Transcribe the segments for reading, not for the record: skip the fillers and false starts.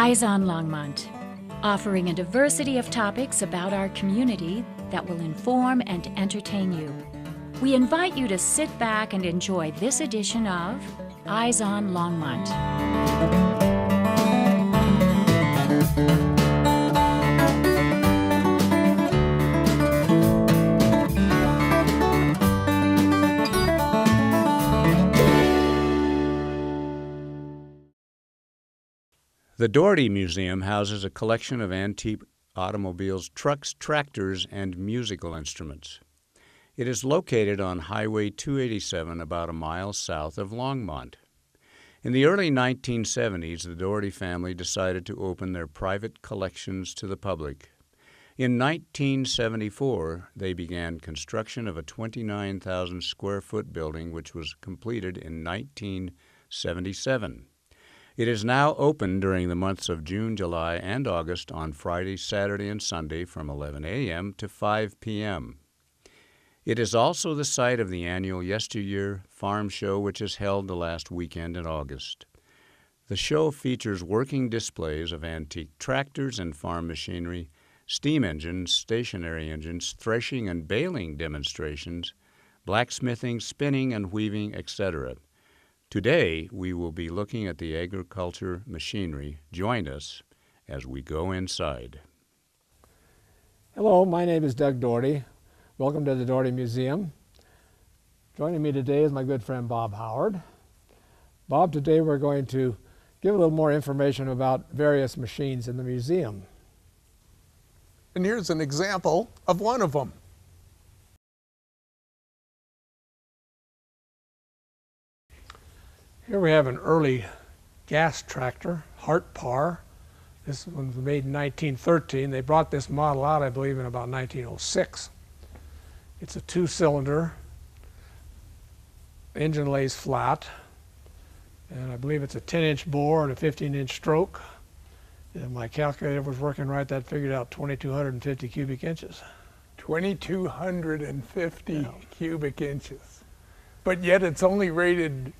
Eyes on Longmont, offering a diversity of topics about our community that will inform and entertain you. We invite you to sit back and enjoy this edition of Eyes on Longmont. The Dougherty Museum houses a collection of antique automobiles, trucks, tractors, and musical instruments. It is located on Highway 287, about a mile south of Longmont. In the early 1970s, the Dougherty family decided to open their private collections to the public. In 1974, they began construction of a 29,000 square foot building, which was completed in 1977. It is now open during the months of June, July, and August on Friday, Saturday, and Sunday from 11 a.m. to 5 p.m. It is also the site of the annual Yesteryear Farm Show, which is held the last weekend in August. The show features working displays of antique tractors and farm machinery, steam engines, stationary engines, threshing and baling demonstrations, blacksmithing, spinning and weaving, etc. Today, we will be looking at the agriculture machinery. Join us as we go inside. Hello, my name is Doug Dougherty. Welcome to the Dougherty Museum. Joining me today is my good friend Bob Howard. Bob, today we're going to give a little more information about various machines in the museum. And here's an example of one of them. Here we have an early gas tractor, Hart Parr. This one was made in 1913. They brought this model out, I believe, in about 1906. It's a two-cylinder. The engine lays flat, and I believe it's a 10-inch bore and a 15-inch stroke. If my calculator was working right, that figured out 2,250 cubic inches. 2,250 cubic inches. But yet it's only rated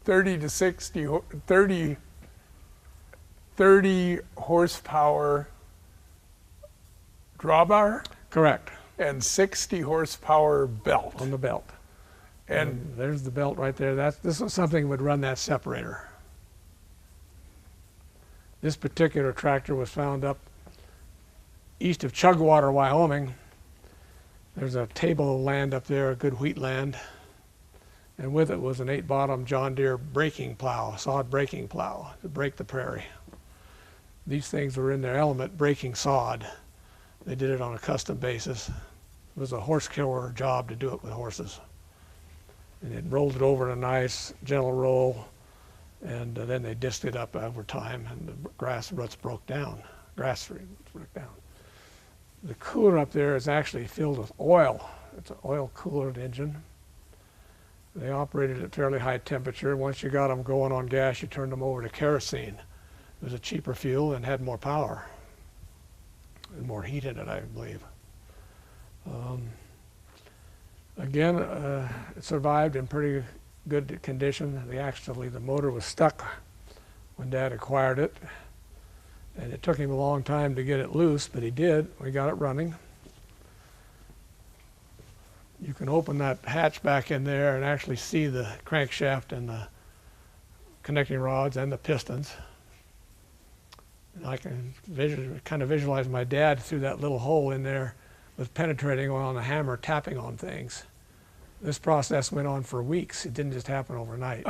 30 horsepower drawbar? Correct. And 60 horsepower belt. On the belt. And there's the belt right there. This is something that would run that separator. This particular tractor was found up east of Chugwater, Wyoming. There's a table of land up there, a good wheat land. And with it was an 8-bottom John Deere breaking plow, sod breaking plow, to break the prairie. These things were in their element breaking sod. They did it on a custom basis. It was a horse killer job to do it with horses. And it rolled it over in a nice gentle roll, and then they disked it up over time, and the grass roots broke down. Grass roots broke down. The cooler up there is actually filled with oil. It's an oil-cooled engine. They operated at fairly high temperature. Once you got them going on gas, you turned them over to kerosene. It was a cheaper fuel and had more power and more heat in it, I believe. Again, it survived in pretty good condition. The motor was stuck when Dad acquired it, and it took him a long time to get it loose, but he did. We got it running. You can open that hatch back in there and actually see the crankshaft and the connecting rods and the pistons. And I can kind of visualize my dad through that little hole in there with penetrating oil and a hammer tapping on things. This process went on for weeks. It didn't just happen overnight.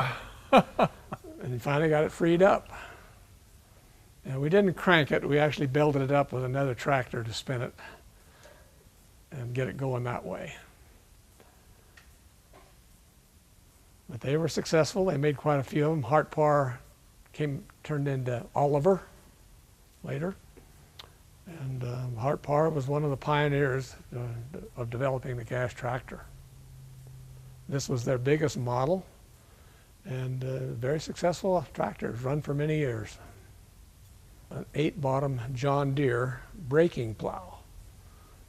And he finally got it freed up. And we didn't crank it. We actually belted it up with another tractor to spin it and get it going that way. But they were successful. They made quite a few of them. Hart Parr turned into Oliver later. And Hart Parr was one of the pioneers of developing the gas tractor. This was their biggest model, and very successful tractor, run for many years. An 8-bottom John Deere breaking plow.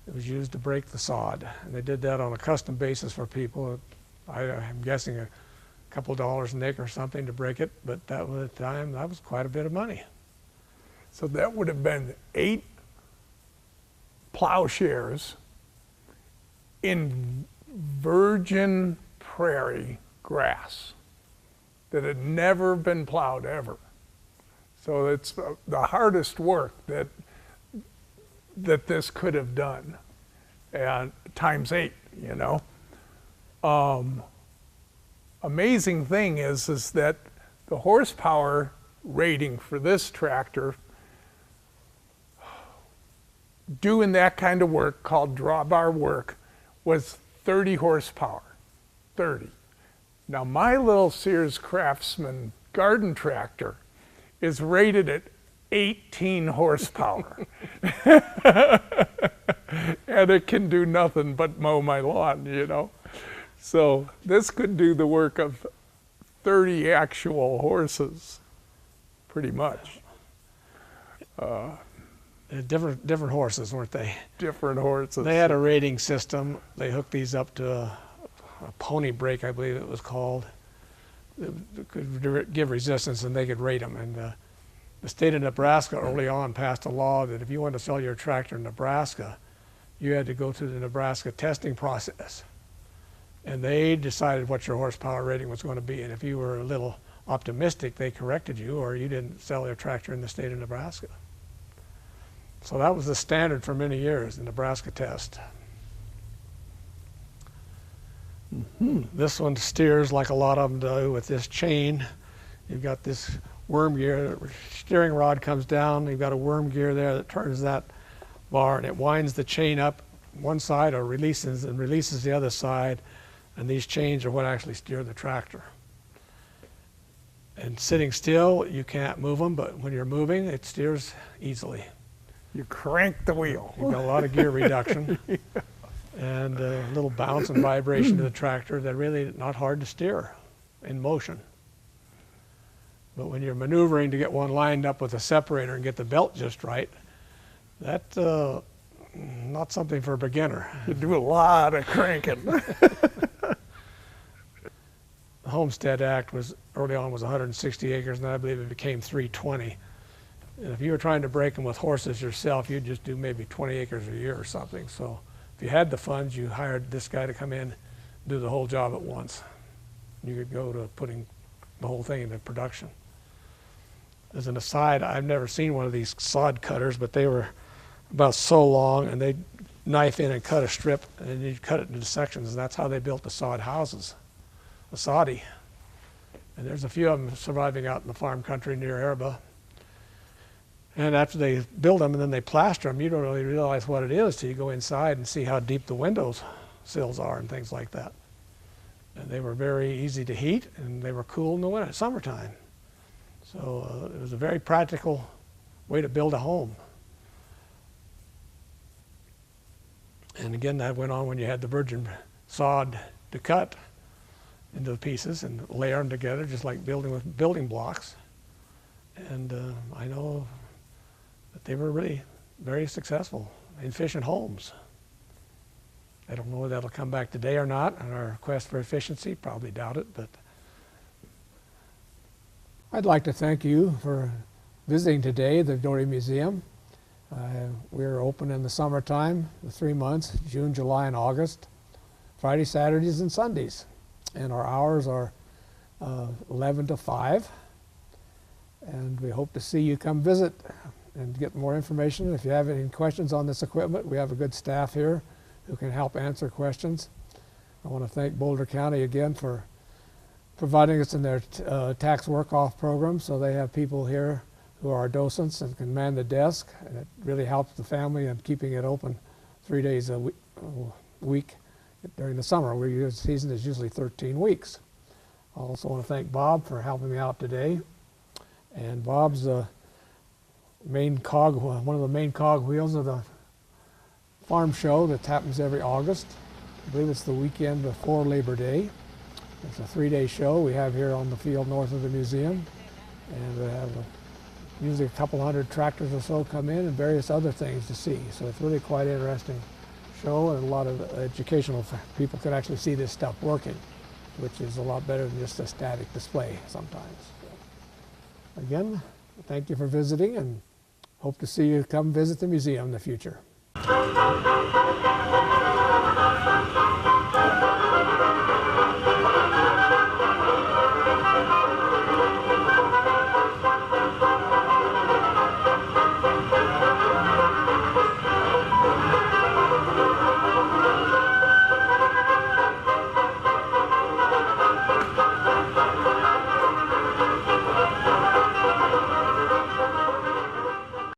It was used to break the sod, and they did that on a custom basis for people. I'm guessing a couple dollars a nick or something to break it, but that was, at the time, that was quite a bit of money. So that would have been 8 plowshares in virgin prairie grass that had never been plowed ever. So it's the hardest work that this could have done, and times 8, you know. Amazing thing is that the horsepower rating for this tractor, doing that kind of work called drawbar work, was 30 horsepower. 30. Now my little Sears Craftsman garden tractor is rated at 18 horsepower. And it can do nothing but mow my lawn, you know. So this could do the work of 30 actual horses, pretty much. Different horses, weren't they? Different horses. They had a rating system. They hooked these up to a pony brake, I believe it was called. It could give resistance, and they could rate them. And the state of Nebraska early on passed a law that if you wanted to sell your tractor in Nebraska, you had to go through the Nebraska testing process. And they decided what your horsepower rating was going to be. And if you were a little optimistic, they corrected you, or you didn't sell your tractor in the state of Nebraska. So that was the standard for many years, the Nebraska test. This one steers like a lot of them do with this chain. You've got this worm gear, the steering rod comes down, you've got a worm gear there that turns that bar, and it winds the chain up one side or releases the other side, and these chains are what actually steer the tractor. And sitting still, you can't move them, but when you're moving, it steers easily. You crank the wheel. You've got a lot of gear reduction. Yeah. And a little bounce and vibration to the tractor. They're really not hard to steer in motion. But when you're maneuvering to get one lined up with a separator and get the belt just right, that's not something for a beginner. You do a lot of cranking. The Homestead Act was early on was 160 acres, and I believe it became 320. And if you were trying to break them with horses yourself, you'd just do maybe 20 acres a year or something. So if you had the funds, you hired this guy to come in and do the whole job at once. You could go to putting the whole thing into production. As an aside, I've never seen one of these sod cutters, but they were about so long, and they'd knife in and cut a strip, and you'd cut it into sections, and that's how they built the sod houses, the soddy. And there's a few of them surviving out in the farm country near Araba. And after they build them and then they plaster them, you don't really realize what it is till you go inside and see how deep the windows sills are and things like that. And they were very easy to heat, and they were cool in the winter, summertime. So it was a very practical way to build a home. And again, that went on when you had the virgin sod to cut into the pieces and layer them together, just like building with building blocks. And I know that they were really very successful, efficient homes. I don't know whether that'll come back today or not on our quest for efficiency. Probably doubt it, but I'd like to thank you for visiting today the Dougherty Museum. We're open in the summertime, the 3 months, June, July, and August, Friday, Saturdays, and Sundays. And our hours are 11 to 5. And we hope to see you come visit and get more information. If you have any questions on this equipment, we have a good staff here who can help answer questions. I want to thank Boulder County again for providing us in their tax work-off program, so they have people here who are docents and can man the desk, and it really helps the family in keeping it open 3 days a week during the summer, where your season is usually 13 weeks. I also want to thank Bob for helping me out today. And Bob's the main cog, one of the main cog wheels of the farm show that happens every August. I believe it's the weekend before Labor Day. It's a 3-day show we have here on the field north of the museum. And we have usually a couple hundred tractors or so come in and various other things to see. So it's really quite an interesting show, and a lot of educational people can actually see this stuff working, which is a lot better than just a static display sometimes. So, again, thank you for visiting, and Hope to see you come visit the museum in the future.